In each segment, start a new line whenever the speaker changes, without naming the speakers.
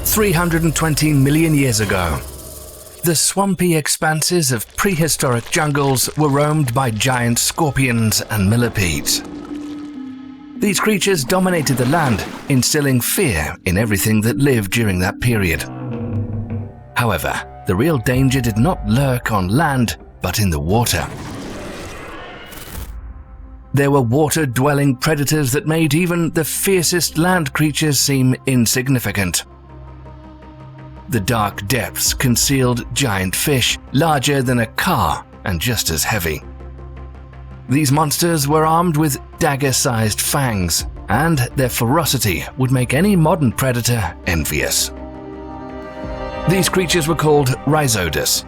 320 million years ago, the swampy expanses of prehistoric jungles were roamed by giant scorpions and millipedes. These creatures dominated the land, instilling fear in everything that lived during that period. However, the real danger did not lurk on land, but in the water. There were water-dwelling predators that made even the fiercest land creatures seem insignificant. The dark depths concealed giant fish, larger than a car and just as heavy. These monsters were armed with dagger-sized fangs, and their ferocity would make any modern predator envious. These creatures were called Rhizodus.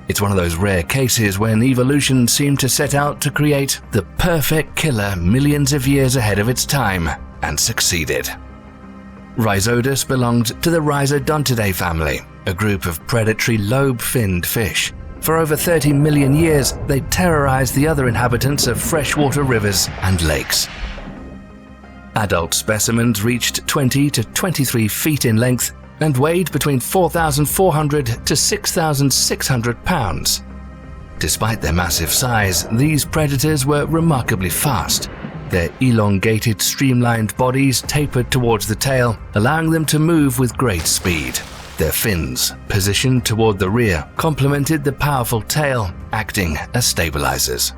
It's one of those rare cases when evolution seemed to set out to create the perfect killer millions of years ahead of its time, and succeeded. Rhizodus belonged to the Rhizodontidae family, a group of predatory lobe-finned fish. For over 30 million years, they terrorized the other inhabitants of freshwater rivers and lakes. Adult specimens reached 20 to 23 feet in length and weighed between 4,400 to 6,600 pounds. Despite their massive size, these predators were remarkably fast. Their elongated, streamlined bodies tapered towards the tail, allowing them to move with great speed. Their fins, positioned toward the rear, complemented the powerful tail, acting as stabilizers.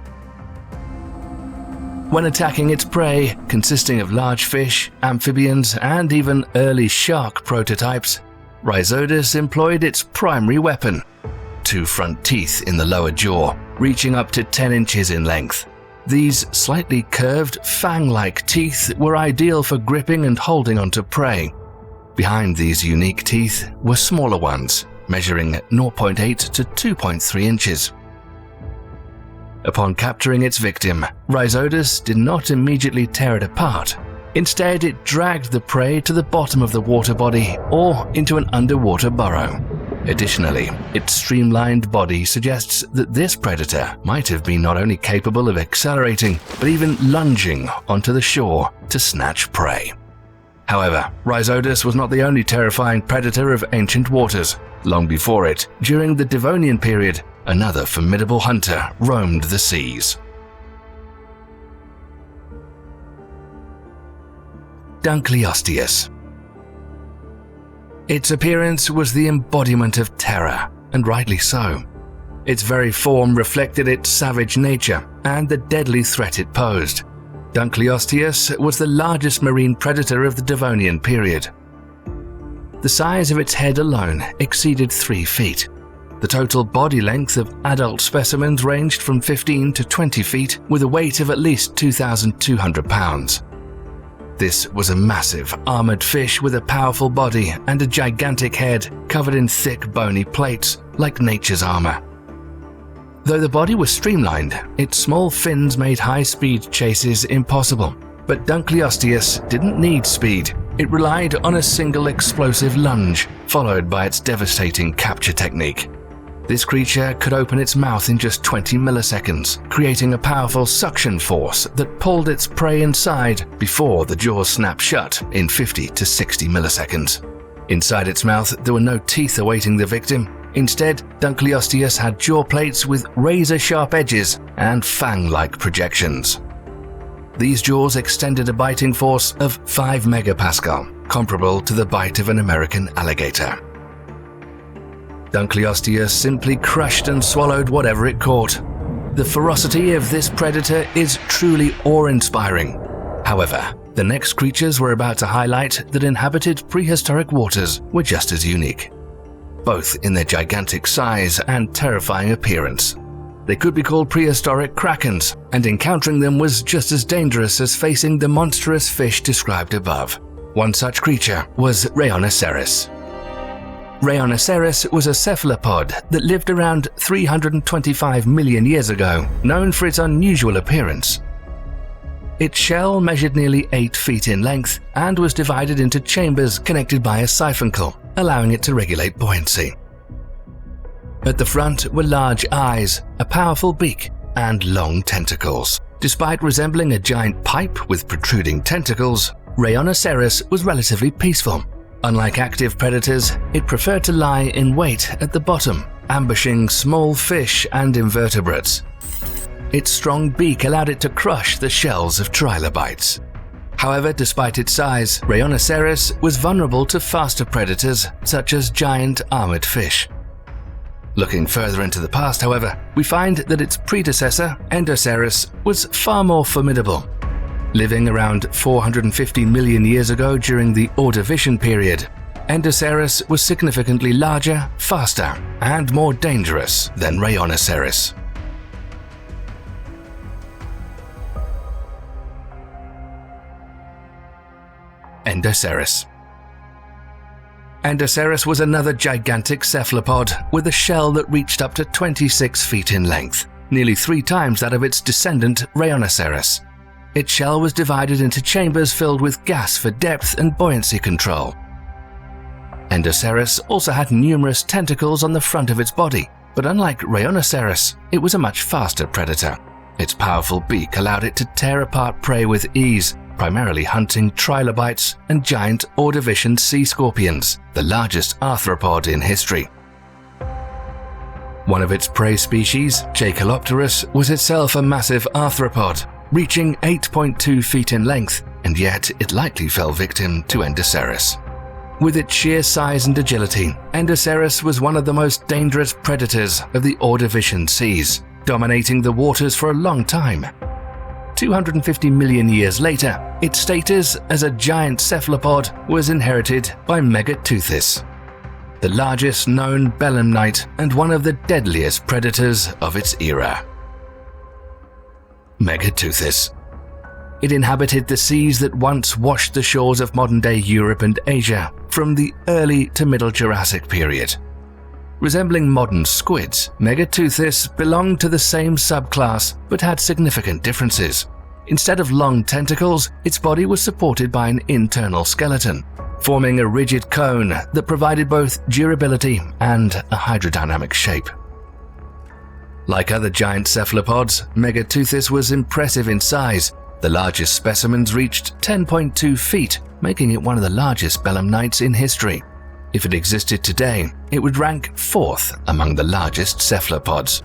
When attacking its prey, consisting of large fish, amphibians, and even early shark prototypes, Rhizodus employed its primary weapon: 2 front teeth in the lower jaw, reaching up to 10 inches in length. These slightly curved, fang-like teeth were ideal for gripping and holding onto prey. Behind these unique teeth were smaller ones, measuring 0.8 to 2.3 inches. Upon capturing its victim, Rhizodus did not immediately tear it apart. Instead, it dragged the prey to the bottom of the water body or into an underwater burrow. Additionally, its streamlined body suggests that this predator might have been not only capable of accelerating, but even lunging onto the shore to snatch prey. However, Rhizodus was not the only terrifying predator of ancient waters. Long before it, during the Devonian period, another formidable hunter roamed the seas. Dunkleosteus. Its appearance was the embodiment of terror, and rightly so. Its very form reflected its savage nature and the deadly threat it posed. Dunkleosteus was the largest marine predator of the Devonian period. The size of its head alone exceeded 3 feet. The total body length of adult specimens ranged from 15 to 20 feet, with a weight of at least 2,200 pounds. This was a massive, armored fish with a powerful body and a gigantic head covered in thick, bony plates, like nature's armor. Though the body was streamlined, its small fins made high-speed chases impossible. But Dunkleosteus didn't need speed. It relied on a single explosive lunge, followed by its devastating capture technique. This creature could open its mouth in just 20 milliseconds, creating a powerful suction force that pulled its prey inside before the jaws snapped shut in 50 to 60 milliseconds. Inside its mouth, there were no teeth awaiting the victim. Instead, Dunkleosteus had jaw plates with razor-sharp edges and fang-like projections. These jaws extended a biting force of 5 megapascal, comparable to the bite of an American alligator. Dunkleosteus simply crushed and swallowed whatever it caught. The ferocity of this predator is truly awe-inspiring. However, the next creatures we're about to highlight that inhabited prehistoric waters were just as unique, both in their gigantic size and terrifying appearance. They could be called prehistoric krakens, and encountering them was just as dangerous as facing the monstrous fish described above. One such creature was Rayonoceros. Rayonoceros was a cephalopod that lived around 325 million years ago, known for its unusual appearance. Its shell measured nearly 8 feet in length and was divided into chambers connected by a siphuncle, allowing it to regulate buoyancy. At the front were large eyes, a powerful beak, and long tentacles. Despite resembling a giant pipe with protruding tentacles, Rhinoceros was relatively peaceful. Unlike active predators, it preferred to lie in wait at the bottom, ambushing small fish and invertebrates. Its strong beak allowed it to crush the shells of trilobites. However, despite its size, Rhinoceros was vulnerable to faster predators such as giant armored fish. Looking further into the past, however, we find that its predecessor, Endoceros, was far more formidable. Living around 450 million years ago during the Ordovician period, Endoceros was significantly larger, faster, and more dangerous than Rhinoceros. Endoceros. Endoceros was another gigantic cephalopod with a shell that reached up to 26 feet in length, nearly 3 times that of its descendant Rhinoceros. Its shell was divided into chambers filled with gas for depth and buoyancy control. Endoceros also had numerous tentacles on the front of its body, but unlike Rhinoceros, it was a much faster predator. Its powerful beak allowed it to tear apart prey with ease, primarily hunting trilobites and giant Ordovician sea scorpions, the largest arthropod in history. One of its prey species, Squalicorax, was itself a massive arthropod, reaching 8.2 feet in length, and yet it likely fell victim to Endoceros. With its sheer size and agility, Endoceros was one of the most dangerous predators of the Ordovician seas, dominating the waters for a long time. 250 million years later, its status as a giant cephalopod was inherited by Megateuthis, the largest known belemnite and one of the deadliest predators of its era. Megateuthis. It inhabited the seas that once washed the shores of modern-day Europe and Asia from the early to middle Jurassic period. Resembling modern squids, Megateuthis belonged to the same subclass but had significant differences. Instead of long tentacles, its body was supported by an internal skeleton, forming a rigid cone that provided both durability and a hydrodynamic shape. Like other giant cephalopods, Megateuthis was impressive in size. The largest specimens reached 10.2 feet, making it one of the largest belemnites in history. If it existed today, it would rank 4th among the largest cephalopods.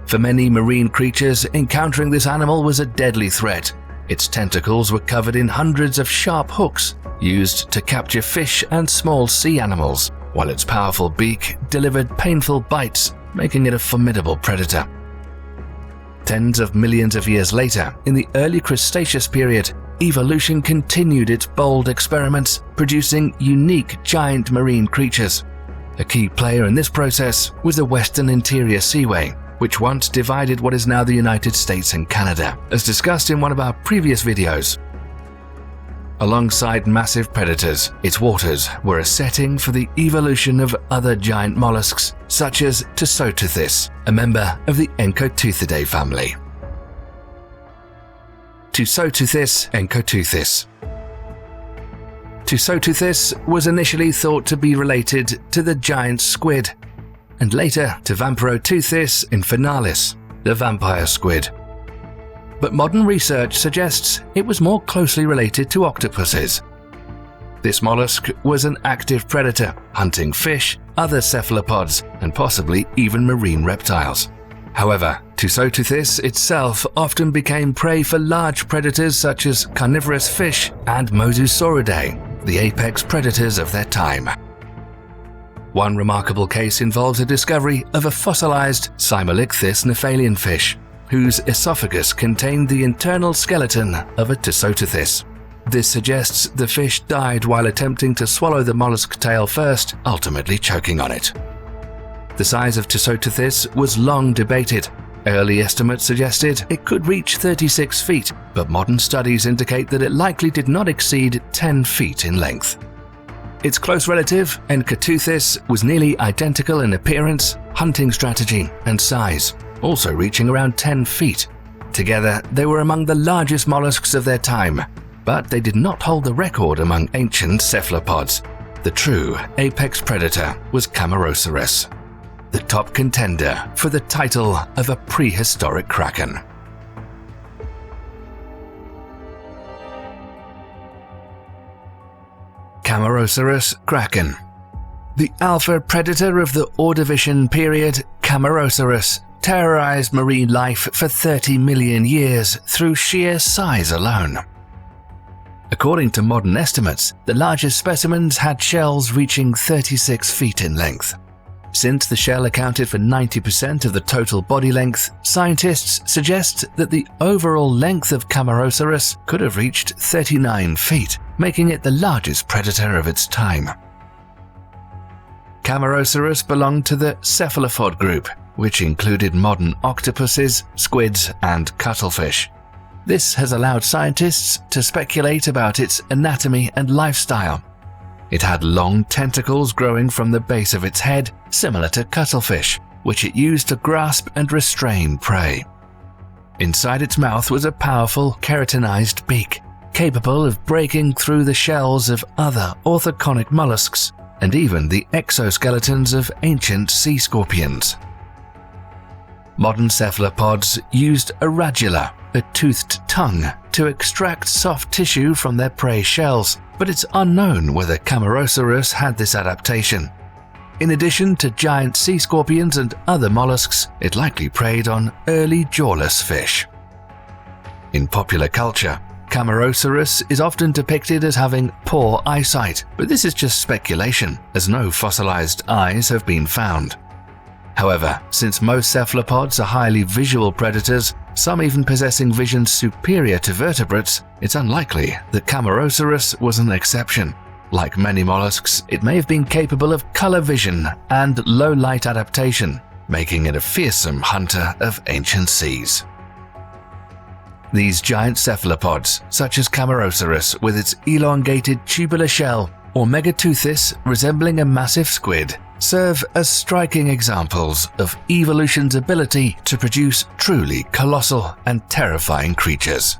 For many marine creatures, encountering this animal was a deadly threat. Its tentacles were covered in hundreds of sharp hooks, used to capture fish and small sea animals, while its powerful beak delivered painful bites, making it a formidable predator. Tens of millions of years later, in the early Cretaceous period, evolution continued its bold experiments, producing unique giant marine creatures. A key player in this process was the Western Interior Seaway, which once divided what is now the United States and Canada, as discussed in one of our previous videos. Alongside massive predators, its waters were a setting for the evolution of other giant mollusks, such as Deinosuchus, a member of the Encoteuthidae family. Deinosuchus Encoteuthiis. Deinosuchus was initially thought to be related to the giant squid, and later to Vampiroteuthes infinalis, the vampire squid. But modern research suggests it was more closely related to octopuses. This mollusk was an active predator, hunting fish, other cephalopods, and possibly even marine reptiles. However, Deinosuchus itself often became prey for large predators such as carnivorous fish and Mosasauridae, the apex predators of their time. One remarkable case involves a discovery of a fossilized Cymolichthys nephalian fish, whose esophagus contained the internal skeleton of a Deinosuchus. This suggests the fish died while attempting to swallow the mollusk tail first, ultimately choking on it. The size of Deinosuchus was long debated. Early estimates suggested it could reach 36 feet, but modern studies indicate that it likely did not exceed 10 feet in length. Its close relative, Encoteuthiis, was nearly identical in appearance, hunting strategy, and size, also reaching around 10 feet. Together, they were among the largest mollusks of their time, but they did not hold the record among ancient cephalopods. The true apex predator was Camarasaurus, the top contender for the title of a prehistoric kraken. Camarasaurus kraken. The alpha predator of the Ordovician period, Camarasaurus terrorized marine life for 30 million years through sheer size alone. According to modern estimates, the largest specimens had shells reaching 36 feet in length. Since the shell accounted for 90% of the total body length, scientists suggest that the overall length of Camarasaurus could have reached 39 feet, making it the largest predator of its time. Camarasaurus belonged to the cephalopod group, which included modern octopuses, squids, and cuttlefish. This has allowed scientists to speculate about its anatomy and lifestyle. It had long tentacles growing from the base of its head, similar to cuttlefish, which it used to grasp and restrain prey. Inside its mouth was a powerful keratinized beak, capable of breaking through the shells of other orthoconic mollusks and even the exoskeletons of ancient sea scorpions. Modern cephalopods used a radula, a toothed tongue, to extract soft tissue from their prey shells, but it's unknown whether Camarasaurus had this adaptation. In addition to giant sea scorpions and other mollusks, it likely preyed on early jawless fish. In popular culture, Camarasaurus is often depicted as having poor eyesight, but this is just speculation, as no fossilized eyes have been found. However, since most cephalopods are highly visual predators, some even possessing vision superior to vertebrates, it's unlikely that Camarasaurus was an exception. Like many mollusks, it may have been capable of color vision and low-light adaptation, making it a fearsome hunter of ancient seas. These giant cephalopods, such as Camarasaurus with its elongated tubular shell, or Megateuthis resembling a massive squid, serve as striking examples of evolution's ability to produce truly colossal and terrifying creatures.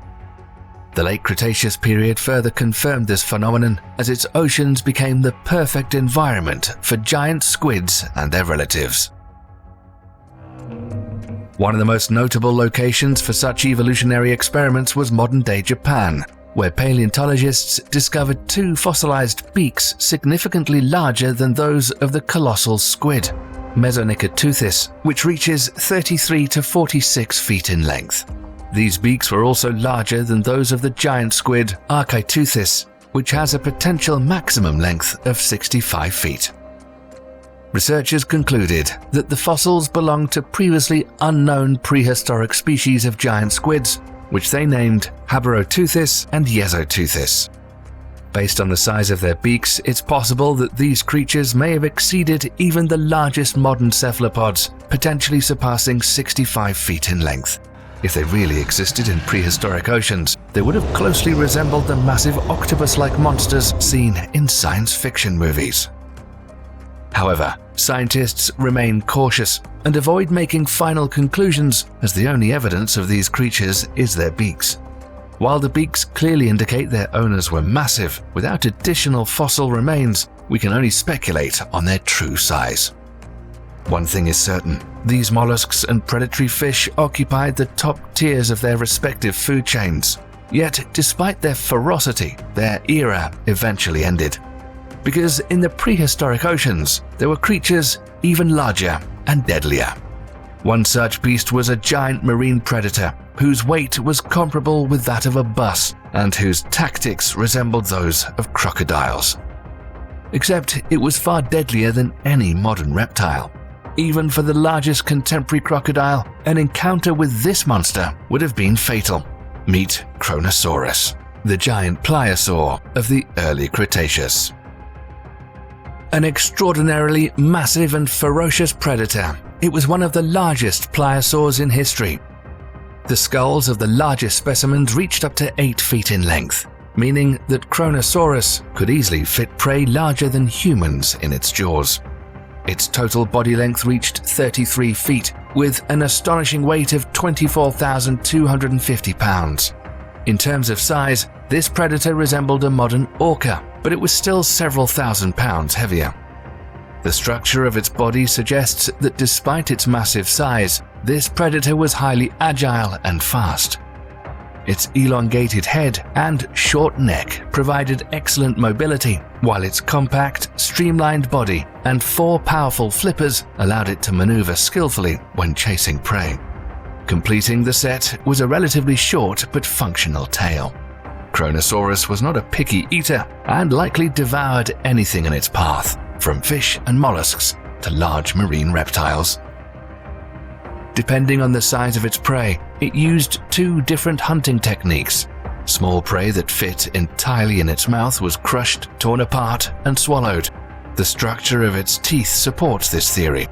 The late Cretaceous period further confirmed this phenomenon as its oceans became the perfect environment for giant squids and their relatives. One of the most notable locations for such evolutionary experiments was modern-day Japan, where paleontologists discovered two fossilized beaks significantly larger than those of the colossal squid, Mesonicoteuthis, which reaches 33 to 46 feet in length. These beaks were also larger than those of the giant squid Archaeteuthis, which has a potential maximum length of 65 feet. Researchers concluded that the fossils belong to previously unknown prehistoric species of giant squids, which they named Haberoteuthis and Yesoteuthis. Based on the size of their beaks, it's possible that these creatures may have exceeded even the largest modern cephalopods, potentially surpassing 65 feet in length. If they really existed in prehistoric oceans, they would have closely resembled the massive octopus-like monsters seen in science fiction movies. However, scientists remain cautious and avoid making final conclusions, as the only evidence of these creatures is their beaks. While the beaks clearly indicate their owners were massive, without additional fossil remains, we can only speculate on their true size. One thing is certain, these mollusks and predatory fish occupied the top tiers of their respective food chains. Yet, despite their ferocity, their era eventually ended. Because in the prehistoric oceans, there were creatures even larger and deadlier. One such beast was a giant marine predator whose weight was comparable with that of a bus and whose tactics resembled those of crocodiles. Except it was far deadlier than any modern reptile. Even for the largest contemporary crocodile, an encounter with this monster would have been fatal. Meet Kronosaurus, the giant pliosaur of the early Cretaceous. An extraordinarily massive and ferocious predator, it was one of the largest pliosaurs in history. The skulls of the largest specimens reached up to 8 feet in length, meaning that Kronosaurus could easily fit prey larger than humans in its jaws. Its total body length reached 33 feet, with an astonishing weight of 24,250 pounds. In terms of size, this predator resembled a modern orca, but it was still several thousand pounds heavier. The structure of its body suggests that despite its massive size, this predator was highly agile and fast. Its elongated head and short neck provided excellent mobility, while its compact, streamlined body and 4 powerful flippers allowed it to maneuver skillfully when chasing prey. Completing the set was a relatively short but functional tail. Kronosaurus was not a picky eater and likely devoured anything in its path, from fish and mollusks to large marine reptiles. Depending on the size of its prey, it used 2 different hunting techniques. Small prey that fit entirely in its mouth was crushed, torn apart, and swallowed. The structure of its teeth supports this theory.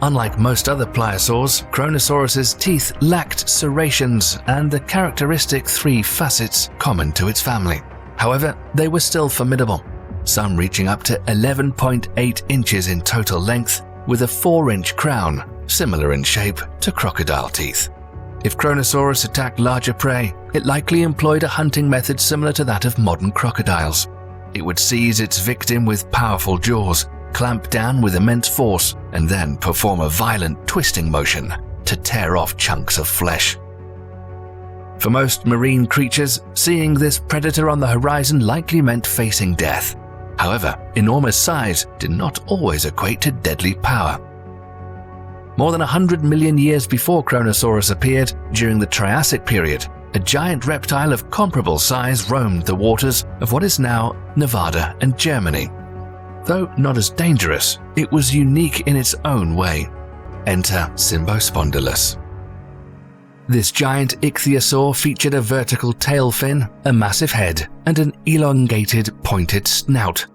Unlike most other pliosaurs, Kronosaurus's teeth lacked serrations and the characteristic 3 facets common to its family. However, they were still formidable, some reaching up to 11.8 inches in total length, with a 4-inch crown, similar in shape to crocodile teeth. If Kronosaurus attacked larger prey, it likely employed a hunting method similar to that of modern crocodiles. It would seize its victim with powerful jaws, clamp down with immense force, and then perform a violent twisting motion to tear off chunks of flesh. For most marine creatures, seeing this predator on the horizon likely meant facing death. However, enormous size did not always equate to deadly power. More than 100 million years before Kronosaurus appeared, during the Triassic period, a giant reptile of comparable size roamed the waters of what is now Nevada and Germany. Though not as dangerous, it was unique in its own way. Enter Cymbospondylus. This giant ichthyosaur featured a vertical tail fin, a massive head, and an elongated, pointed snout.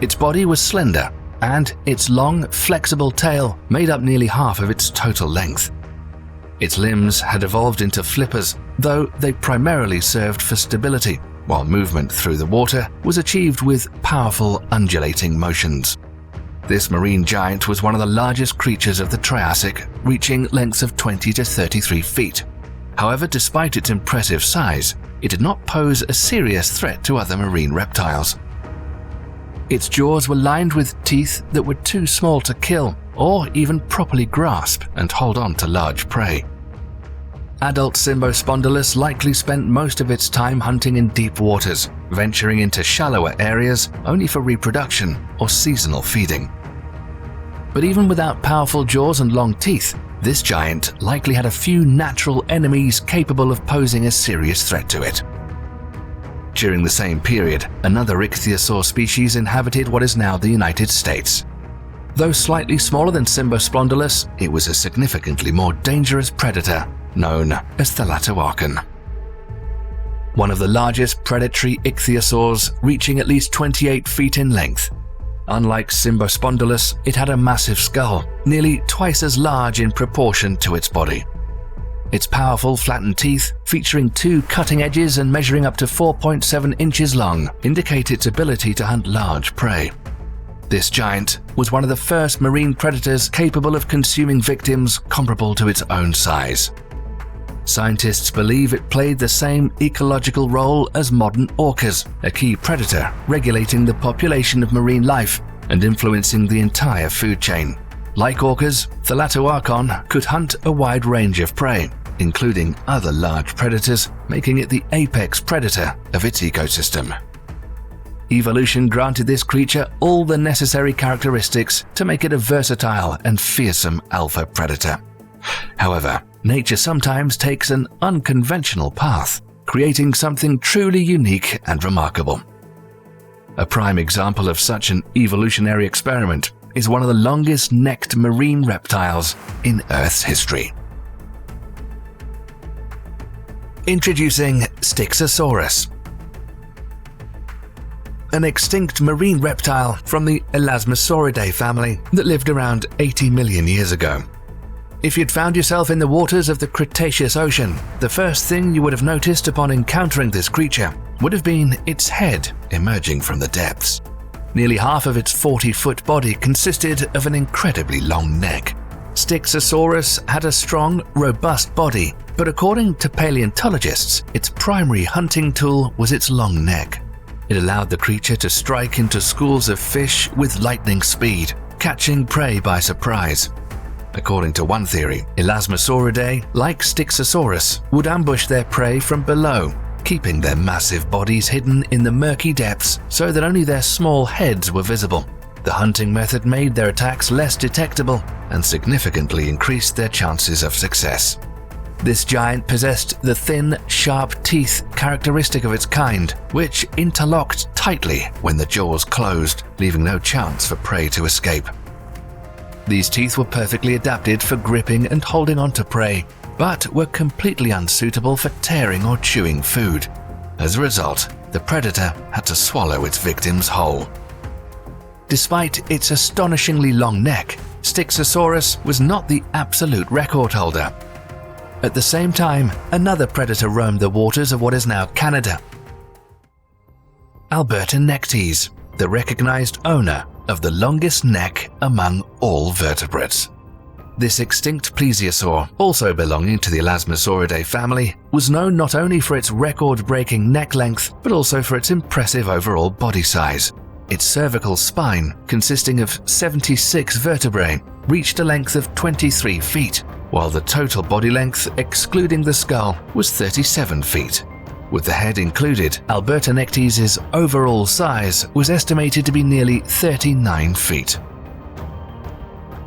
Its body was slender, and its long, flexible tail made up nearly half of its total length. Its limbs had evolved into flippers, though they primarily served for stability, while movement through the water was achieved with powerful undulating motions. This marine giant was one of the largest creatures of the Triassic, reaching lengths of 20 to 33 feet. However, despite its impressive size, it did not pose a serious threat to other marine reptiles. Its jaws were lined with teeth that were too small to kill or even properly grasp and hold on to large prey. Adult Cymbospondylus likely spent most of its time hunting in deep waters, venturing into shallower areas only for reproduction or seasonal feeding. But even without powerful jaws and long teeth, this giant likely had a few natural enemies capable of posing a serious threat to it. During the same period, another ichthyosaur species inhabited what is now the United States. Though slightly smaller than Cymbospondylus, it was a significantly more dangerous predator known as Thalattoarchon. One of the largest predatory ichthyosaurs, reaching at least 28 feet in length. Unlike Cymbospondylus, it had a massive skull, nearly twice as large in proportion to its body. Its powerful flattened teeth, featuring 2 cutting edges and measuring up to 4.7 inches long, indicate its ability to hunt large prey. This giant was one of the first marine predators capable of consuming victims comparable to its own size. Scientists believe it played the same ecological role as modern orcas, a key predator regulating the population of marine life and influencing the entire food chain. Like orcas, Thalattoarchon could hunt a wide range of prey, including other large predators, making it the apex predator of its ecosystem. Evolution granted this creature all the necessary characteristics to make it a versatile and fearsome alpha predator. However, nature sometimes takes an unconventional path, creating something truly unique and remarkable. A prime example of such an evolutionary experiment is one of the longest-necked marine reptiles in Earth's history. Introducing Styxosaurus, an extinct marine reptile from the Elasmosauridae family that lived around 80 million years ago. If you'd found yourself in the waters of the Cretaceous Ocean, the first thing you would have noticed upon encountering this creature would have been its head emerging from the depths. Nearly half of its 40-foot body consisted of an incredibly long neck. Styxosaurus had a strong, robust body, but according to paleontologists, its primary hunting tool was its long neck. It allowed the creature to strike into schools of fish with lightning speed, catching prey by surprise. According to one theory, Elasmosauridae, like Styxosaurus, would ambush their prey from below, keeping their massive bodies hidden in the murky depths so that only their small heads were visible. The hunting method made their attacks less detectable and significantly increased their chances of success. This giant possessed the thin, sharp teeth characteristic of its kind, which interlocked tightly when the jaws closed, leaving no chance for prey to escape. These teeth were perfectly adapted for gripping and holding onto prey, but were completely unsuitable for tearing or chewing food. As a result, the predator had to swallow its victims whole. Despite its astonishingly long neck, Styxosaurus was not the absolute record holder. At the same time, another predator roamed the waters of what is now Canada. Albertonectes, the recognized owner of the longest neck among all vertebrates. This extinct plesiosaur, also belonging to the Elasmosauridae family, was known not only for its record-breaking neck length, but also for its impressive overall body size. Its cervical spine, consisting of 76 vertebrae, reached a length of 23 feet, while the total body length, excluding the skull, was 37 feet. With the head included, Albertonectes' overall size was estimated to be nearly 39 feet.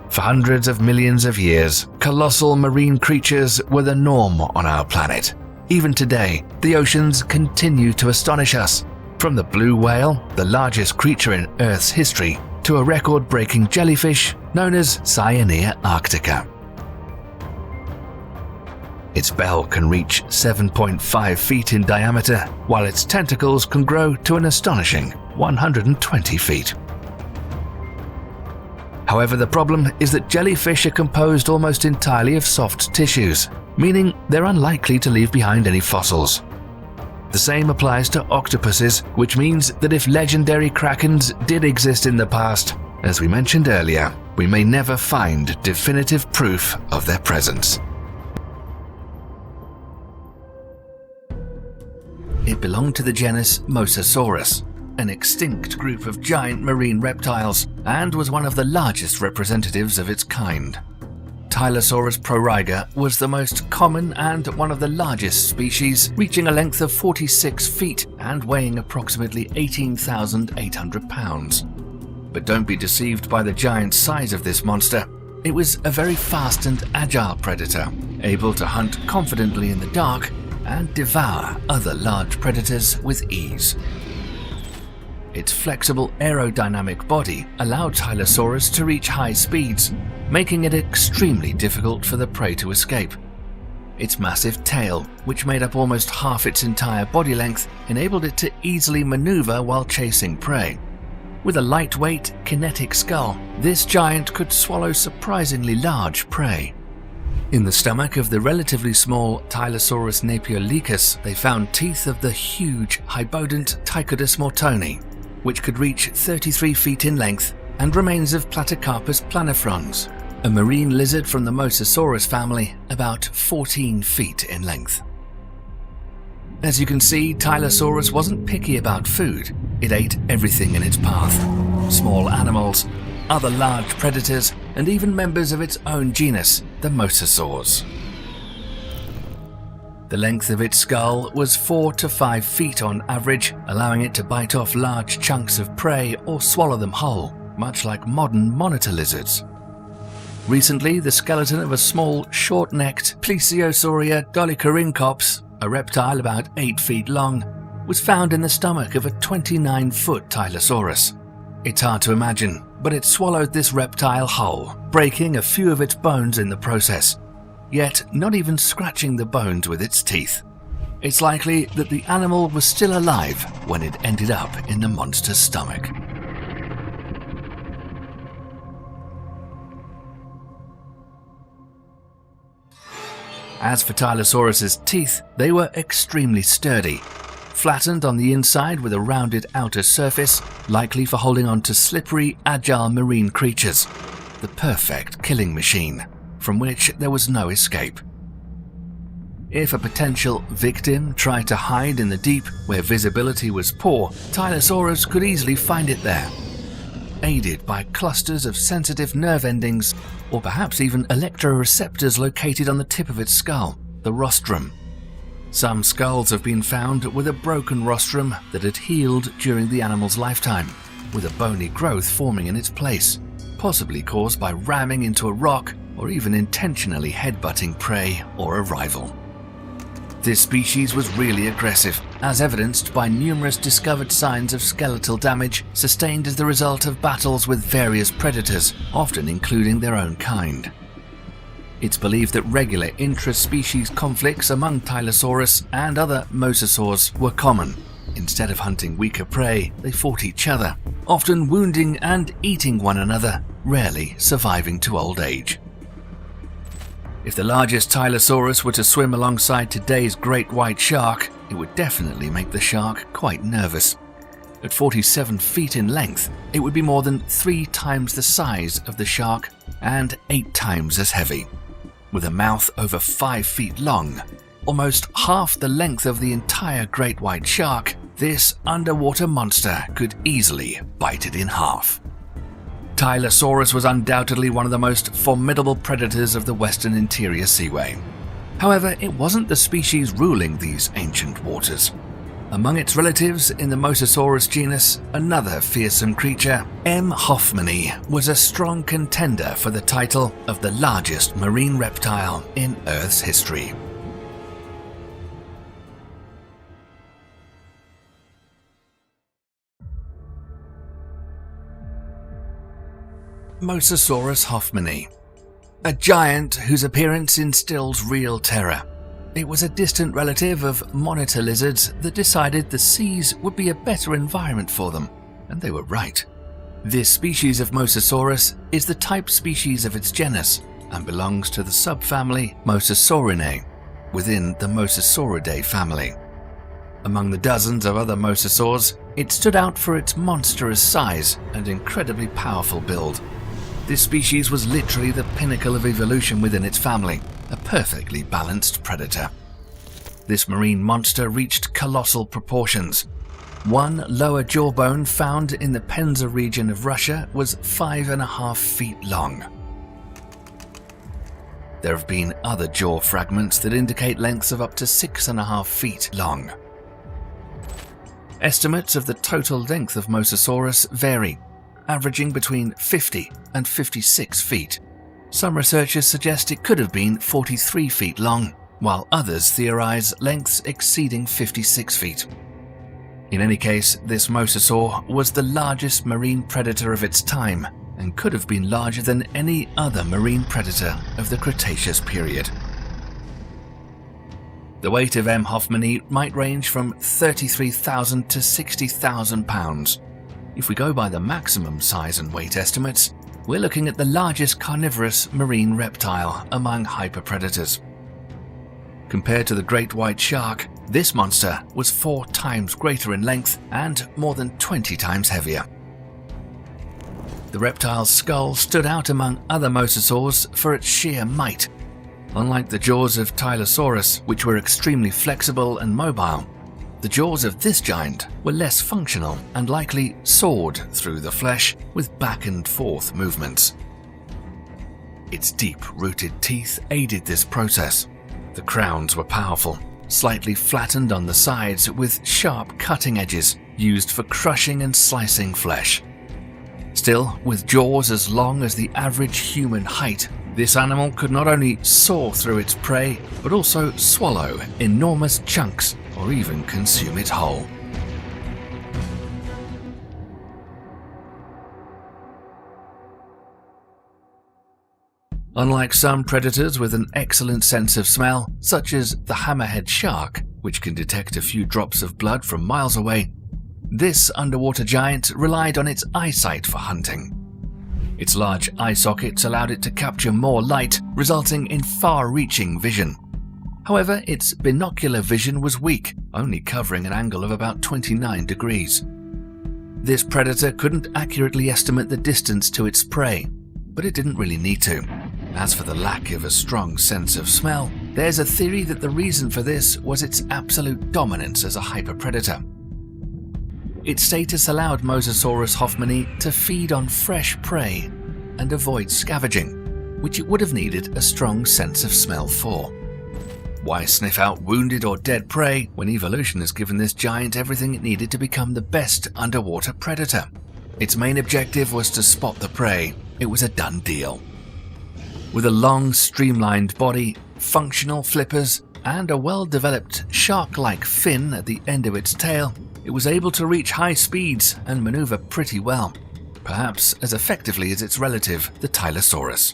For hundreds of millions of years, colossal marine creatures were the norm on our planet. Even today, the oceans continue to astonish us. From the blue whale, the largest creature in Earth's history, to a record-breaking jellyfish known as Cyanea arctica. Its bell can reach 7.5 feet in diameter, while its tentacles can grow to an astonishing 120 feet. However, the problem is that jellyfish are composed almost entirely of soft tissues, meaning they're unlikely to leave behind any fossils. The same applies to octopuses, which means that if legendary krakens did exist in the past, as we mentioned earlier, we may never find definitive proof of their presence. It belonged to the genus Mosasaurus, an extinct group of giant marine reptiles, and was one of the largest representatives of its kind. Tylosaurus proriga was the most common and one of the largest species, reaching a length of 46 feet and weighing approximately 18,800 pounds. But don't be deceived by the giant size of this monster. It was a very fast and agile predator, able to hunt confidently in the dark and devour other large predators with ease. Its flexible aerodynamic body allowed Tylosaurus to reach high speeds, making it extremely difficult for the prey to escape. Its massive tail, which made up almost half its entire body length, enabled it to easily maneuver while chasing prey. With a lightweight, kinetic skull, this giant could swallow surprisingly large prey. In the stomach of the relatively small Tylosaurus napiolicus, they found teeth of the huge Hybodont Tychodus mortoni, which could reach 33 feet in length, and remains of Platycarpus planifrons, a marine lizard from the Mosasaurus family, about 14 feet in length. As you can see, Tylosaurus wasn't picky about food. It ate everything in its path. Small animals, other large predators, and even members of its own genus, the mosasaurs. The length of its skull was 4 to 5 feet on average, allowing it to bite off large chunks of prey or swallow them whole, much like modern monitor lizards. Recently, the skeleton of a small, short-necked Plesiosauria dolichoryncops, a reptile about 8 feet long, was found in the stomach of a 29-foot Tylosaurus. It's hard to imagine, but it swallowed this reptile whole, breaking a few of its bones in the process, yet not even scratching the bones with its teeth. It's likely that the animal was still alive when it ended up in the monster's stomach. As for Tylosaurus's teeth, they were extremely sturdy, flattened on the inside with a rounded outer surface, likely for holding on to slippery, agile marine creatures. The perfect killing machine, from which there was no escape. If a potential victim tried to hide in the deep where visibility was poor, Tylosaurus could easily find it there. aided by clusters of sensitive nerve endings, or perhaps even electroreceptors located on the tip of its skull, the rostrum. Some skulls have been found with a broken rostrum that had healed during the animal's lifetime, with a bony growth forming in its place, possibly caused by ramming into a rock or even intentionally headbutting prey or a rival. This species was really aggressive, as evidenced by numerous discovered signs of skeletal damage sustained as the result of battles with various predators, often including their own kind. It's believed that regular intra-species conflicts among Tylosaurus and other mosasaurs were common. Instead of hunting weaker prey, they fought each other, often wounding and eating one another, rarely surviving to old age. If the largest Tylosaurus were to swim alongside today's great white shark, it would definitely make the shark quite nervous. At 47 feet in length, it would be more than 3 times the size of the shark and 8 times as heavy. With a mouth over 5 feet long, almost half the length of the entire great white shark, this underwater monster could easily bite it in half. Tylosaurus was undoubtedly one of the most formidable predators of the western interior seaway. However, it wasn't the species ruling these ancient waters. Among its relatives in the Mosasaurus genus, another fearsome creature, M. hoffmanni, was a strong contender for the title of the largest marine reptile in Earth's history. Mosasaurus hoffmanni, a giant whose appearance instills real terror. It was a distant relative of monitor lizards that decided the seas would be a better environment for them, and they were right. This species of Mosasaurus is the type species of its genus and belongs to the subfamily Mosasaurinae within the Mosasauridae family. Among the dozens of other mosasaurs, it stood out for its monstrous size and incredibly powerful build. This species was literally the pinnacle of evolution within its family, a perfectly balanced predator. This marine monster reached colossal proportions. One lower jawbone found in the Penza region of Russia was 5.5 feet long. There have been other jaw fragments that indicate lengths of up to 6.5 feet long. Estimates of the total length of Mosasaurus vary, averaging between 50 and 56 feet. Some researchers suggest it could have been 43 feet long, while others theorize lengths exceeding 56 feet. In any case, this mosasaur was the largest marine predator of its time and could have been larger than any other marine predator of the Cretaceous period. The weight of M. hoffmanni might range from 33,000 to 60,000 pounds. If we go by the maximum size and weight estimates, we're looking at the largest carnivorous marine reptile among hyperpredators. Compared to the great white shark, this monster was 4 times greater in length and more than 20 times heavier. The reptile's skull stood out among other mosasaurs for its sheer might. Unlike the jaws of Tylosaurus, which were extremely flexible and mobile, the jaws of this giant were less functional and likely sawed through the flesh with back and forth movements. Its deep-rooted teeth aided this process. The crowns were powerful, slightly flattened on the sides with sharp cutting edges used for crushing and slicing flesh. Still, with jaws as long as the average human height, this animal could not only saw through its prey, but also swallow enormous chunks or even consume it whole. Unlike some predators with an excellent sense of smell, such as the hammerhead shark, which can detect a few drops of blood from miles away, this underwater giant relied on its eyesight for hunting. Its large eye sockets allowed it to capture more light, resulting in far-reaching vision. However, its binocular vision was weak, only covering an angle of about 29 degrees. This predator couldn't accurately estimate the distance to its prey, but it didn't really need to. As for the lack of a strong sense of smell, there's a theory that the reason for this was its absolute dominance as a hyperpredator. Its status allowed Mosasaurus hoffmanni to feed on fresh prey and avoid scavenging, which it would have needed a strong sense of smell for. Why sniff out wounded or dead prey when evolution has given this giant everything it needed to become the best underwater predator? Its main objective was to spot the prey. It was a done deal. With a long, streamlined body, functional flippers, and a well-developed shark-like fin at the end of its tail, it was able to reach high speeds and maneuver pretty well, perhaps as effectively as its relative, the Tylosaurus.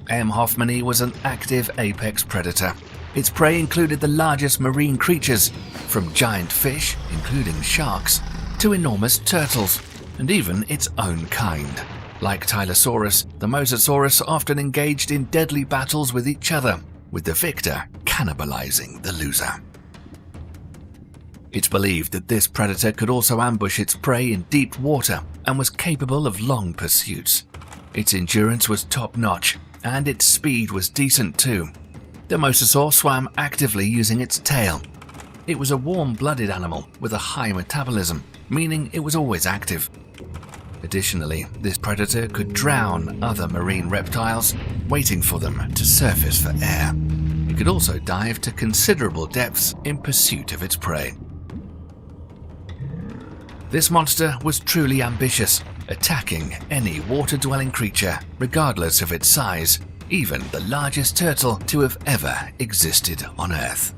M. hoffmanni was an active apex predator. Its prey included the largest marine creatures, from giant fish, including sharks, to enormous turtles, and even its own kind. Like Tylosaurus, the Mosasaurus often engaged in deadly battles with each other, with the victor cannibalizing the loser. It's believed that this predator could also ambush its prey in deep water and was capable of long pursuits. Its endurance was top-notch, and its speed was decent too. The mosasaur swam actively using its tail. It was a warm-blooded animal with a high metabolism, meaning it was always active. Additionally, this predator could drown other marine reptiles, waiting for them to surface for air. It could also dive to considerable depths in pursuit of its prey. This monster was truly ambitious, attacking any water-dwelling creature, regardless of its size, even the largest turtle to have ever existed on Earth.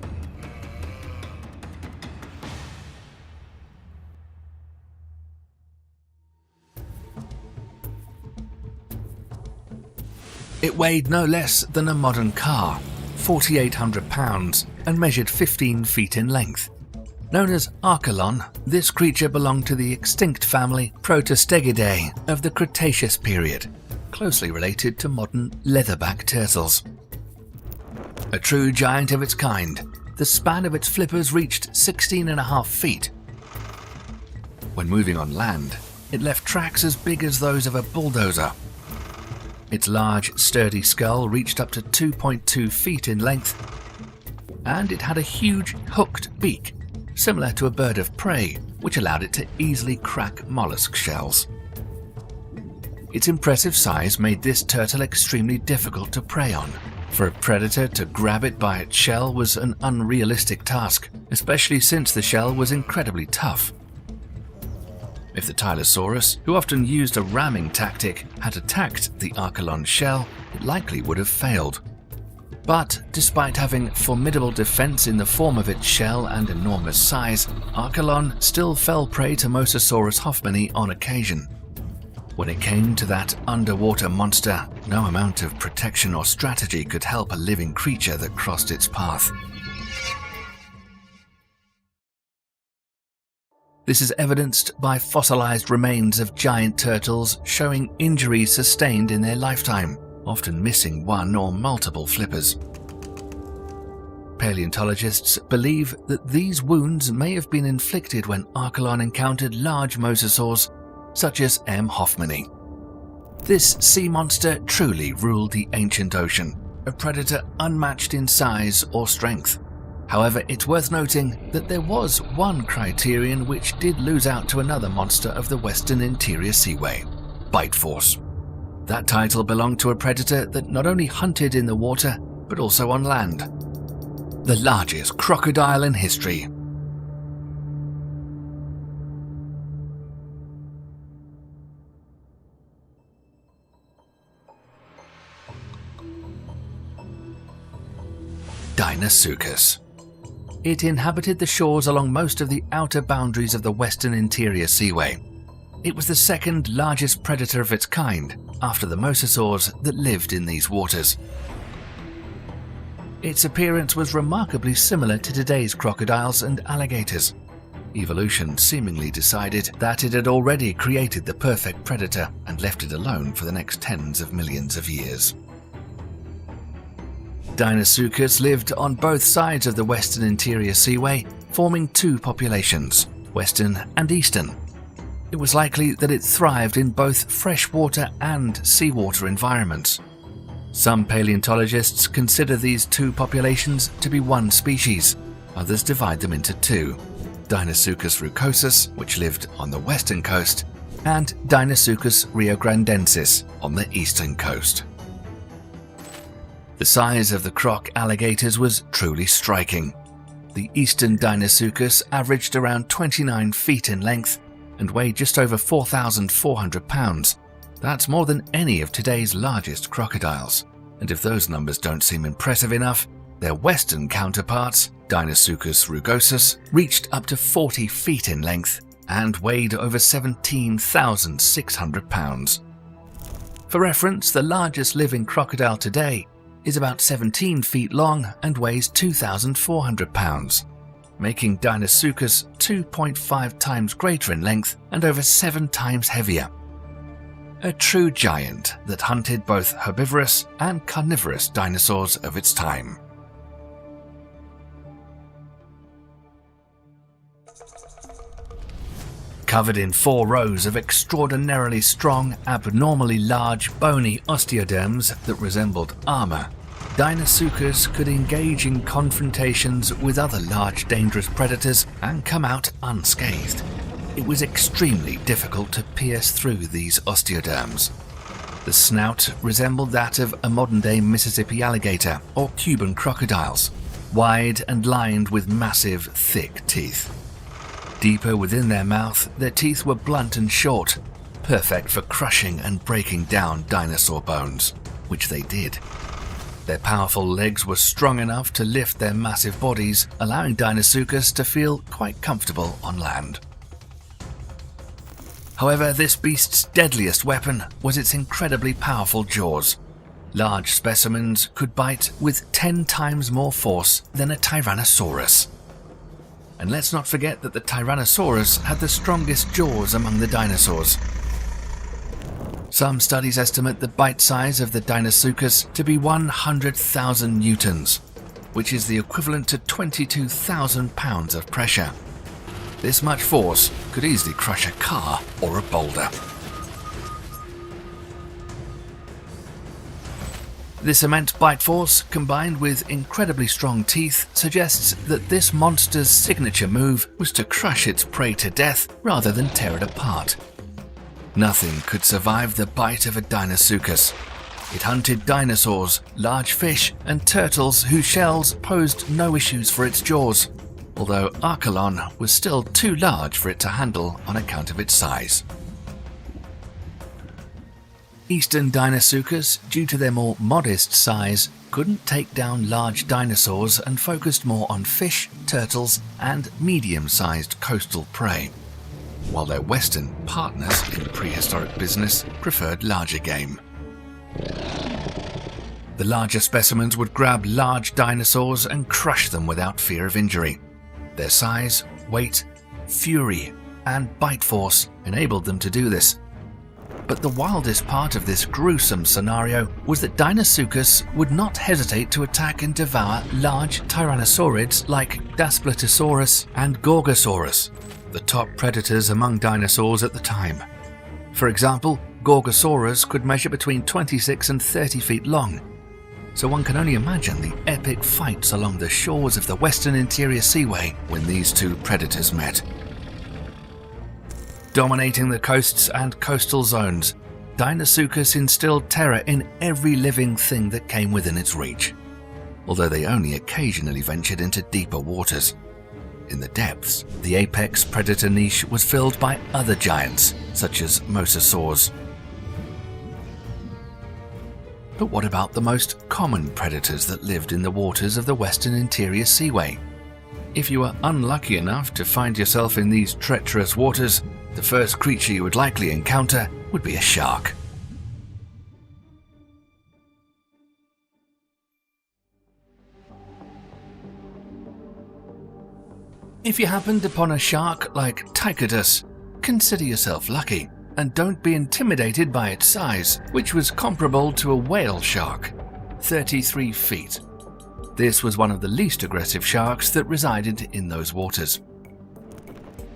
It weighed no less than a modern car, 4,800 pounds, and measured 15 feet in length. Known as Archelon, this creature belonged to the extinct family Protostegidae of the Cretaceous period, closely related to modern leatherback turtles. A true giant of its kind, the span of its flippers reached 16.5 feet. When moving on land, it left tracks as big as those of a bulldozer. Its large, sturdy skull reached up to 2.2 feet in length, and it had a huge, hooked beak, similar to a bird of prey, which allowed it to easily crack mollusk shells. Its impressive size made this turtle extremely difficult to prey on. For a predator to grab it by its shell was an unrealistic task, especially since the shell was incredibly tough. If the Tylosaurus, who often used a ramming tactic, had attacked the Archelon's shell, it likely would have failed. But despite having formidable defense in the form of its shell and enormous size, Archelon still fell prey to Mosasaurus hoffmanni on occasion. When it came to that underwater monster, no amount of protection or strategy could help a living creature that crossed its path. This is evidenced by fossilized remains of giant turtles showing injuries sustained in their lifetime, often missing one or multiple flippers. Paleontologists believe that these wounds may have been inflicted when Archelon encountered large mosasaurs such as M. hoffmanni. This sea monster truly ruled the ancient ocean, a predator unmatched in size or strength. However, it's worth noting that there was one criterion which did lose out to another monster of the Western Interior Seaway: bite force. That title belonged to a predator that not only hunted in the water, but also on land. The largest crocodile in history. Deinosuchus. It inhabited the shores along most of the outer boundaries of the Western Interior Seaway. It was the second largest predator of its kind, after the mosasaurs that lived in these waters. Its appearance was remarkably similar to today's crocodiles and alligators. Evolution seemingly decided that it had already created the perfect predator and left it alone for the next tens of millions of years. Deinosuchus lived on both sides of the Western Interior Seaway, forming two populations, Western and Eastern. It was likely that it thrived in both freshwater and seawater environments. Some paleontologists consider these two populations to be one species. Others divide them into two. Deinosuchus rucosus, which lived on the western coast, and Deinosuchus riograndensis on the eastern coast. The size of the croc alligators was truly striking. The eastern Deinosuchus averaged around 29 feet in length and weighed just over 4,400 pounds. That's more than any of today's largest crocodiles. And if those numbers don't seem impressive enough, their western counterparts, Deinosuchus rugosus, reached up to 40 feet in length and weighed over 17,600 pounds. For reference, the largest living crocodile today is about 17 feet long and weighs 2,400 pounds, making Deinosuchus 2.5 times greater in length and over 7 times heavier. A true giant that hunted both herbivorous and carnivorous dinosaurs of its time. Covered in 4 rows of extraordinarily strong, abnormally large, bony osteoderms that resembled armor, Deinosuchus could engage in confrontations with other large, dangerous predators and come out unscathed. It was extremely difficult to pierce through these osteoderms. The snout resembled that of a modern-day Mississippi alligator or Cuban crocodiles, wide and lined with massive, thick teeth. Deeper within their mouth, their teeth were blunt and short, perfect for crushing and breaking down dinosaur bones, which they did. Their powerful legs were strong enough to lift their massive bodies, allowing Deinosuchus to feel quite comfortable on land. However, this beast's deadliest weapon was its incredibly powerful jaws. Large specimens could bite with 10 times more force than a Tyrannosaurus. And let's not forget that the Tyrannosaurus had the strongest jaws among the dinosaurs. Some studies estimate the bite size of the Deinosuchus to be 100,000 newtons, which is the equivalent to 22,000 pounds of pressure. This much force could easily crush a car or a boulder. This immense bite force, combined with incredibly strong teeth, suggests that this monster's signature move was to crush its prey to death rather than tear it apart. Nothing could survive the bite of a Deinosuchus. It hunted dinosaurs, large fish, and turtles whose shells posed no issues for its jaws, although Archelon was still too large for it to handle on account of its size. Eastern Deinosuchus, due to their more modest size, couldn't take down large dinosaurs and focused more on fish, turtles, and medium-sized coastal prey, while their western partners in prehistoric business preferred larger game. The larger specimens would grab large dinosaurs and crush them without fear of injury. Their size, weight, fury, and bite force enabled them to do this. But the wildest part of this gruesome scenario was that Deinosuchus would not hesitate to attack and devour large tyrannosaurids like Daspletosaurus and Gorgosaurus, the top predators among dinosaurs at the time. For example, Gorgosaurus could measure between 26 and 30 feet long, so one can only imagine the epic fights along the shores of the Western Interior Seaway when these two predators met. Dominating the coasts and coastal zones, Deinosuchus instilled terror in every living thing that came within its reach, although they only occasionally ventured into deeper waters. In the depths, the apex predator niche was filled by other giants, such as mosasaurs. But what about the most common predators that lived in the waters of the Western Interior Seaway? If you were unlucky enough to find yourself in these treacherous waters, the first creature you would likely encounter would be a shark. If you happened upon a shark like Tychidus, consider yourself lucky, and don't be intimidated by its size, which was comparable to a whale shark, 33 feet. This was one of the least aggressive sharks that resided in those waters.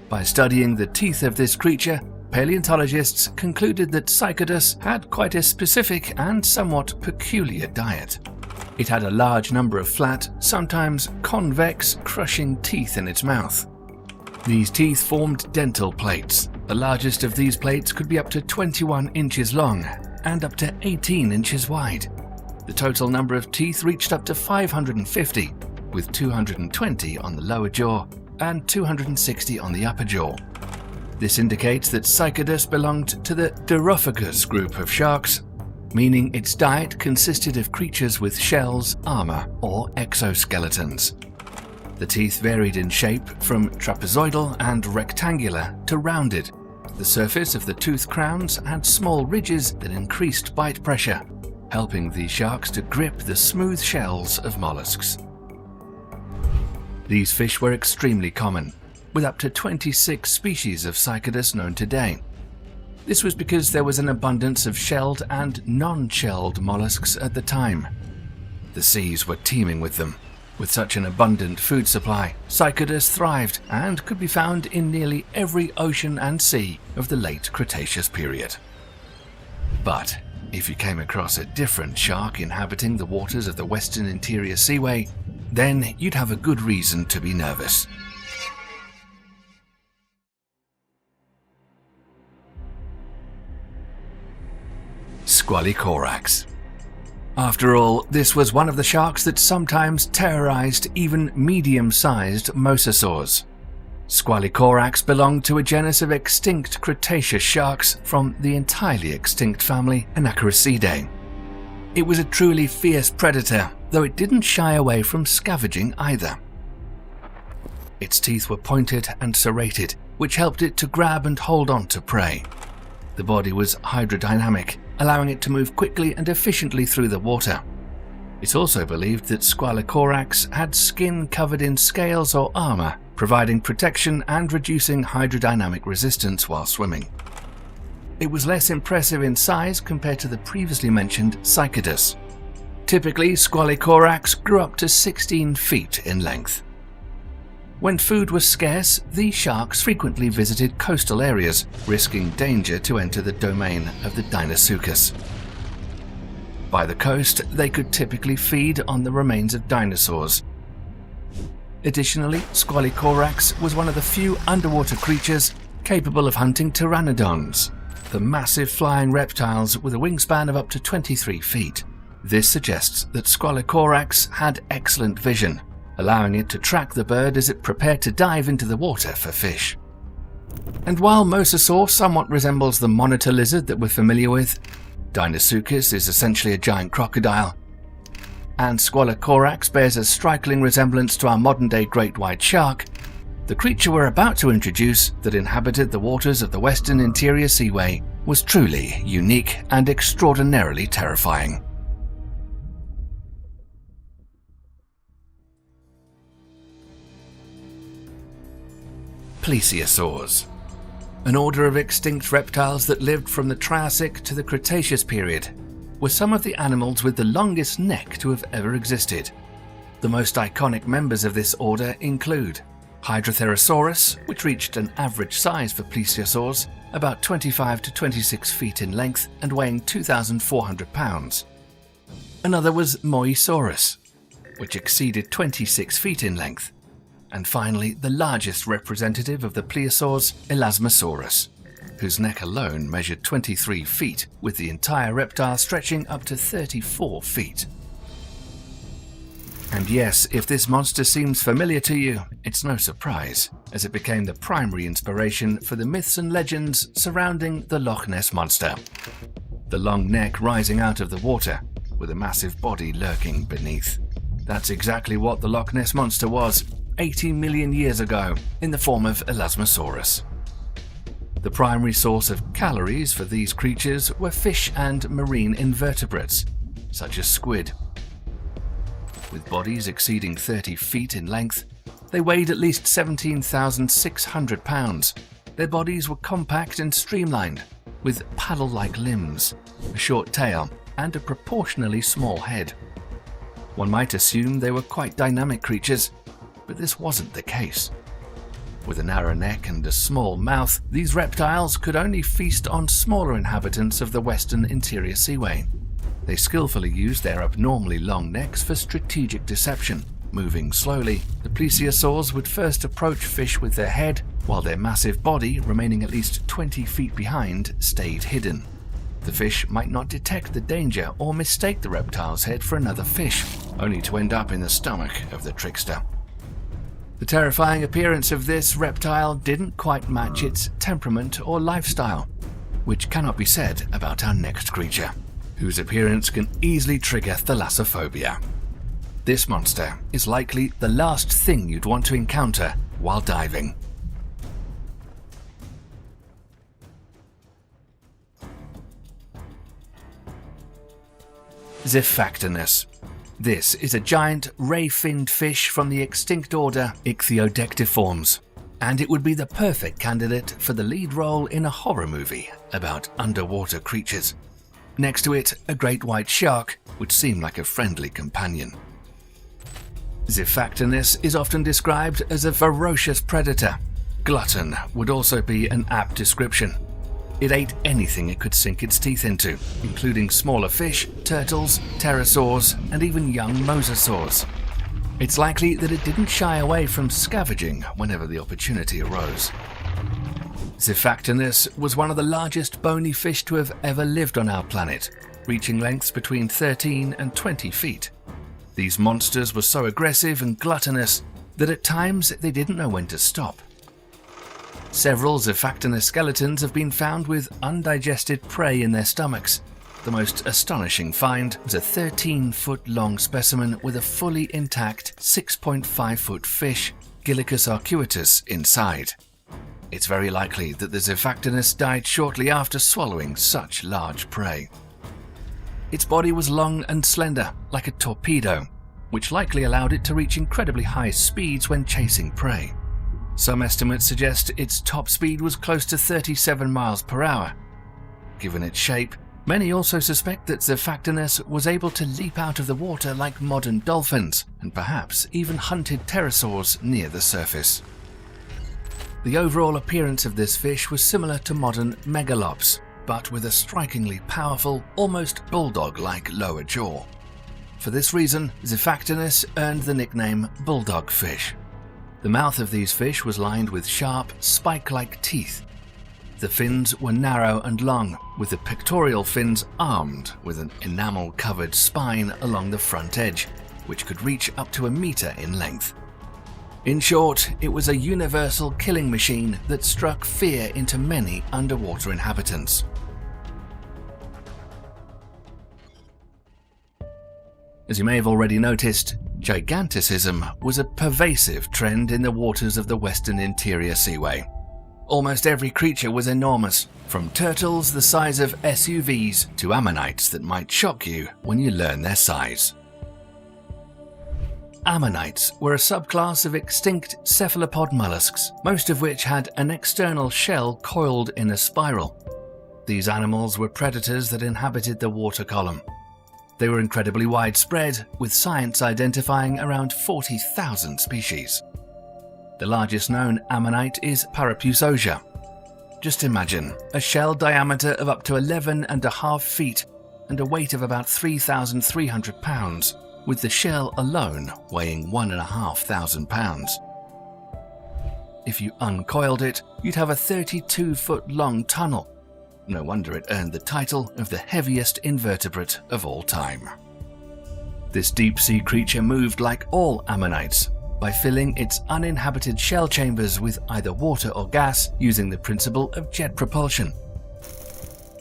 By studying the teeth of this creature, paleontologists concluded that Tychidus had quite a specific and somewhat peculiar diet. It had a large number of flat, sometimes convex, crushing teeth in its mouth. These teeth formed dental plates. The largest of these plates could be up to 21 inches long and up to 18 inches wide. The total number of teeth reached up to 550, with 220 on the lower jaw and 260 on the upper jaw. This indicates that Cycadus belonged to the Deinosuchus group of sharks, meaning its diet consisted of creatures with shells, armor, or exoskeletons. The teeth varied in shape from trapezoidal and rectangular to rounded. The surface of the tooth crowns had small ridges that increased bite pressure, helping these sharks to grip the smooth shells of mollusks. These fish were extremely common, with up to 26 species of Cycadus known today. This was because there was an abundance of shelled and non-shelled mollusks at the time. The seas were teeming with them. With such an abundant food supply, Cycadus thrived and could be found in nearly every ocean and sea of the late Cretaceous period. But if you came across a different shark inhabiting the waters of the Western Interior Seaway, then you'd have a good reason to be nervous. Squalicorax. After all, this was one of the sharks that sometimes terrorized even medium-sized mosasaurs. Squalicorax belonged to a genus of extinct Cretaceous sharks from the entirely extinct family Anacharossidae. It was a truly fierce predator, though it didn't shy away from scavenging either. Its teeth were pointed and serrated, which helped it to grab and hold on to prey. The body was hydrodynamic, allowing it to move quickly and efficiently through the water. It's also believed that Squalicorax had skin covered in scales or armor, providing protection and reducing hydrodynamic resistance while swimming. It was less impressive in size compared to the previously mentioned Cycadus. Typically, Squalicorax grew up to 16 feet in length. When food was scarce, these sharks frequently visited coastal areas, risking danger to enter the domain of the Deinosuchus. By the coast, they could typically feed on the remains of dinosaurs. Additionally, Squalicorax was one of the few underwater creatures capable of hunting pteranodons, the massive flying reptiles with a wingspan of up to 23 feet. This suggests that Squalicorax had excellent vision, allowing it to track the bird as it prepared to dive into the water for fish. And while Mosasaur somewhat resembles the monitor lizard that we're familiar with, Deinosuchus is essentially a giant crocodile, and Squalicorax bears a striking resemblance to our modern-day great white shark, the creature we're about to introduce that inhabited the waters of the Western Interior Seaway was truly unique and extraordinarily terrifying. Plesiosaurs. An order of extinct reptiles that lived from the Triassic to the Cretaceous period, were some of the animals with the longest neck to have ever existed. The most iconic members of this order include Ichthyosaurus, which reached an average size for plesiosaurs, about 25 to 26 feet in length and weighing 2,400 pounds. Another was Mosasaurus, which exceeded 26 feet in length. And finally, the largest representative of the pliosaurs, Elasmosaurus, whose neck alone measured 23 feet, with the entire reptile stretching up to 34 feet. And yes, if this monster seems familiar to you, it's no surprise, as it became the primary inspiration for the myths and legends surrounding the Loch Ness Monster. The long neck rising out of the water, with a massive body lurking beneath. That's exactly what the Loch Ness Monster was, 80 million years ago, in the form of Elasmosaurus. The primary source of calories for these creatures were fish and marine invertebrates, such as squid. With bodies exceeding 30 feet in length, they weighed at least 17,600 pounds. Their bodies were compact and streamlined, with paddle-like limbs, a short tail, and a proportionally small head. One might assume they were quite dynamic creatures, but this wasn't the case. With a narrow neck and a small mouth, these reptiles could only feast on smaller inhabitants of the Western Interior Seaway. They skillfully used their abnormally long necks for strategic deception, moving slowly, the plesiosaurs would first approach fish with their head, while their massive body, remaining at least 20 feet behind, stayed hidden. The fish might not detect the danger or mistake the reptile's head for another fish, only to end up in the stomach of the trickster. The terrifying appearance of this reptile didn't quite match its temperament or lifestyle, which cannot be said about our next creature, whose appearance can easily trigger thalassophobia. This monster is likely the last thing you'd want to encounter while diving. Zephactinus. This is a giant ray-finned fish from the extinct order Ichthyodectiforms, and it would be the perfect candidate for the lead role in a horror movie about underwater creatures. Next to it, a great white shark would seem like a friendly companion. Zephactinus is often described as a ferocious predator. Glutton would also be an apt description. It ate anything it could sink its teeth into, including smaller fish, turtles, pterosaurs, and even young mosasaurs. It's likely that it didn't shy away from scavenging whenever the opportunity arose. Zephactinus was one of the largest bony fish to have ever lived on our planet, reaching lengths between 13 and 20 feet. These monsters were so aggressive and gluttonous that at times they didn't know when to stop. Several Zephactinus skeletons have been found with undigested prey in their stomachs. The most astonishing find was a 13-foot-long specimen with a fully intact 6.5-foot fish, Squalicorax arcuatus, inside. It's very likely that the Zephactinus died shortly after swallowing such large prey. Its body was long and slender, like a torpedo, which likely allowed it to reach incredibly high speeds when chasing prey. Some estimates suggest its top speed was close to 37 miles per hour. Given its shape, many also suspect that Zephactinus was able to leap out of the water like modern dolphins, and perhaps even hunted pterosaurs near the surface. The overall appearance of this fish was similar to modern megalops, but with a strikingly powerful, almost bulldog-like lower jaw. For this reason, Zephactinus earned the nickname bulldog fish. The mouth of these fish was lined with sharp, spike-like teeth. The fins were narrow and long, with the pectoral fins armed with an enamel-covered spine along the front edge, which could reach up to 1 meter in length. In short, it was a universal killing machine that struck fear into many underwater inhabitants. As you may have already noticed, giganticism was a pervasive trend in the waters of the Western Interior Seaway. Almost every creature was enormous, from turtles the size of SUVs to ammonites that might shock you when you learn their size. Ammonites were a subclass of extinct cephalopod mollusks, most of which had an external shell coiled in a spiral. These animals were predators that inhabited the water column. They were incredibly widespread, with science identifying around 40,000 species. The largest known ammonite is Prehistoric. Just imagine a shell diameter of up to 11.5 feet and a weight of about 3,300 pounds, with the shell alone weighing 1,500 pounds. If you uncoiled it, you'd have a 32-foot-long tunnel. No wonder it earned the title of the heaviest invertebrate of all time. This deep-sea creature moved like all ammonites, by filling its uninhabited shell chambers with either water or gas using the principle of jet propulsion.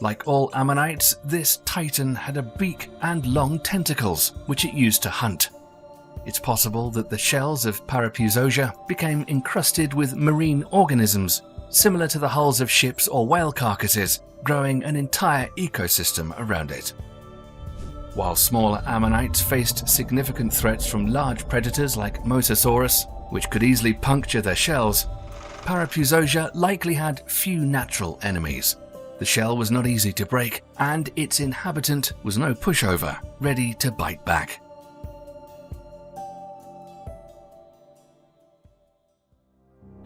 Like all ammonites, this titan had a beak and long tentacles, which it used to hunt. It's possible that the shells of Prehistoric became encrusted with marine organisms, similar to the hulls of ships or whale carcasses, growing an entire ecosystem around it. While smaller ammonites faced significant threats from large predators like Mosasaurus, which could easily puncture their shells, Prehistoric likely had few natural enemies. The shell was not easy to break, and its inhabitant was no pushover, ready to bite back.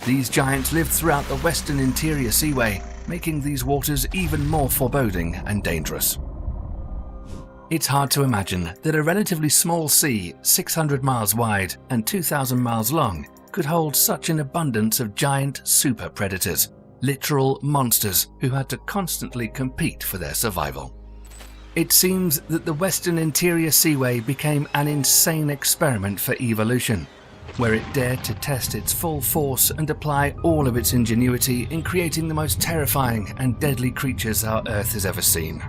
These giants lived throughout the Western Interior Seaway, making these waters even more foreboding and dangerous. It's hard to imagine that a relatively small sea, 600 miles wide and 2,000 miles long, could hold such an abundance of giant super predators, literal monsters who had to constantly compete for their survival. It seems that the Western Interior Seaway became an insane experiment for evolution, where it dared to test its full force and apply all of its ingenuity in creating the most terrifying and deadly creatures our Earth has ever seen.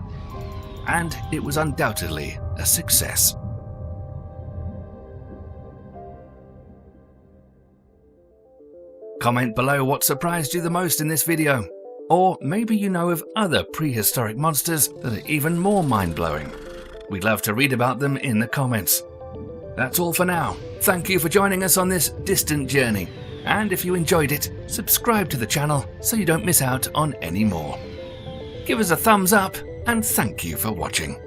And it was undoubtedly a success. Comment below what surprised you the most in this video. Or maybe you know of other prehistoric monsters that are even more mind-blowing. We'd love to read about them in the comments. That's all for now. Thank you for joining us on this distant journey. And if you enjoyed it, subscribe to the channel so you don't miss out on any more. Give us a thumbs up and thank you for watching.